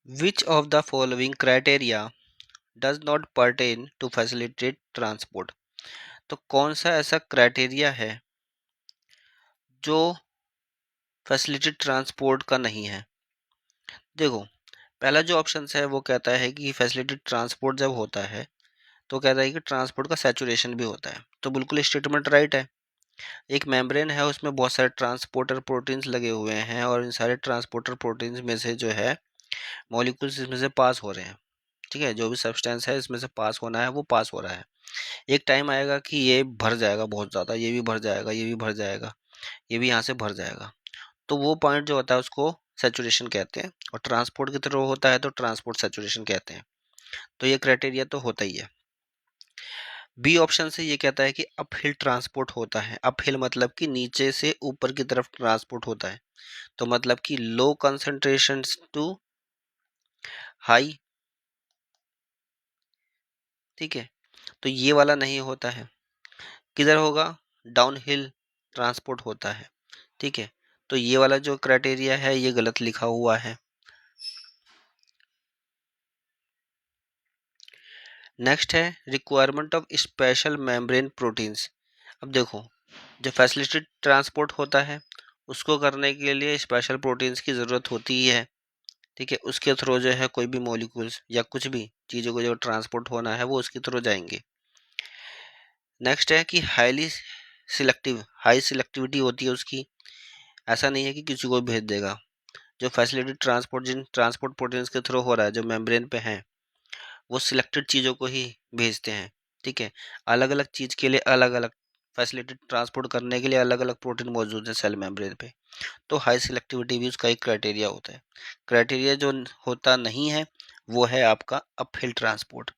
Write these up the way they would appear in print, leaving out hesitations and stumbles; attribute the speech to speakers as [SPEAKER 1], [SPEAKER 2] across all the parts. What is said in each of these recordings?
[SPEAKER 1] Which of the following criteria does not pertain to facilitate transport. तो कौन सा ऐसा क्राइटेरिया है जो फैसिलिटेट ट्रांसपोर्ट का नहीं है। देखो, पहला जो ऑप्शन है वो कहता है कि फैसिलिटेट ट्रांसपोर्ट जब होता है तो कहता है कि ट्रांसपोर्ट का सैचुरेशन भी होता है। तो बिल्कुल स्टेटमेंट राइट है। एक मेम्ब्रेन है, उसमें बहुत सारे ट्रांसपोर्टर प्रोटीन्स लगे हुए हैं और इन सारे ट्रांसपोर्टर प्रोटीन्स में से जो है मॉलिक्यूल्स इसमें से पास हो रहे हैं। ठीक है, जो भी सब्सटेंस है इसमें से पास होना है वो पास हो रहा है। एक टाइम आएगा कि ये भर जाएगा बहुत ज़्यादा, ये भी भर जाएगा, ये भी भर जाएगा, ये भी यहाँ से भर जाएगा। तो वो पॉइंट जो होता है उसको सैचुरेशन कहते हैं, और ट्रांसपोर्ट की तरह होता है तो ट्रांसपोर्ट सैचुरेशन कहते हैं। तो ये क्राइटेरिया तो होता ही है। बी ऑप्शन से ये कहता है कि अपहिल ट्रांसपोर्ट होता है। अपहिल मतलब कि नीचे से ऊपर की तरफ ट्रांसपोर्ट होता है। तो मतलब कि लो कंसंट्रेशन टू हाई। ठीक है, तो ये वाला नहीं होता है। किधर होगा? डाउन हिल ट्रांसपोर्ट होता है। ठीक है, तो ये वाला जो क्राइटेरिया है ये गलत लिखा हुआ है। नेक्स्ट है requirement of special membrane proteins. अब देखो, जो फैसिलिटेटेड ट्रांसपोर्ट होता है उसको करने के लिए स्पेशल प्रोटीन्स की ज़रूरत होती ही है। ठीक है, उसके थ्रू जो है कोई भी मॉलिक्यूल्स या कुछ भी चीज़ों को जो ट्रांसपोर्ट होना है वो उसके थ्रू जाएंगे। नेक्स्ट है कि हाईली सिलेक्टिव, हाई सिलेक्टिविटी होती है उसकी। ऐसा नहीं है कि किसी को भेज देगा। जो फैसिलिटेटेड ट्रांसपोर्ट जिन ट्रांसपोर्ट प्रोटीन्स के थ्रू हो रहा है, जो मेम्ब्रेन पे हैं, वो सिलेक्टेड चीज़ों को ही भेजते हैं। ठीक है, अलग अलग चीज़ के लिए अलग अलग फैसिलिटेटेड ट्रांसपोर्ट करने के लिए अलग अलग प्रोटीन मौजूद है सेल मेम्ब्रेन पे। तो हाई सिलेक्टिविटी भी उसका एक क्राइटेरिया होता है। क्राइटेरिया जो होता नहीं है वो है आपका अपहिल ट्रांसपोर्ट।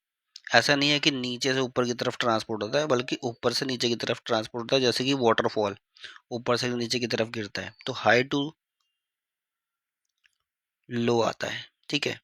[SPEAKER 1] ऐसा नहीं है कि नीचे से ऊपर की तरफ ट्रांसपोर्ट होता है, बल्कि ऊपर से नीचे की तरफ ट्रांसपोर्ट होता है, जैसे कि वाटरफॉल ऊपर से नीचे की तरफ गिरता है तो हाई टू लो आता है। ठीक है,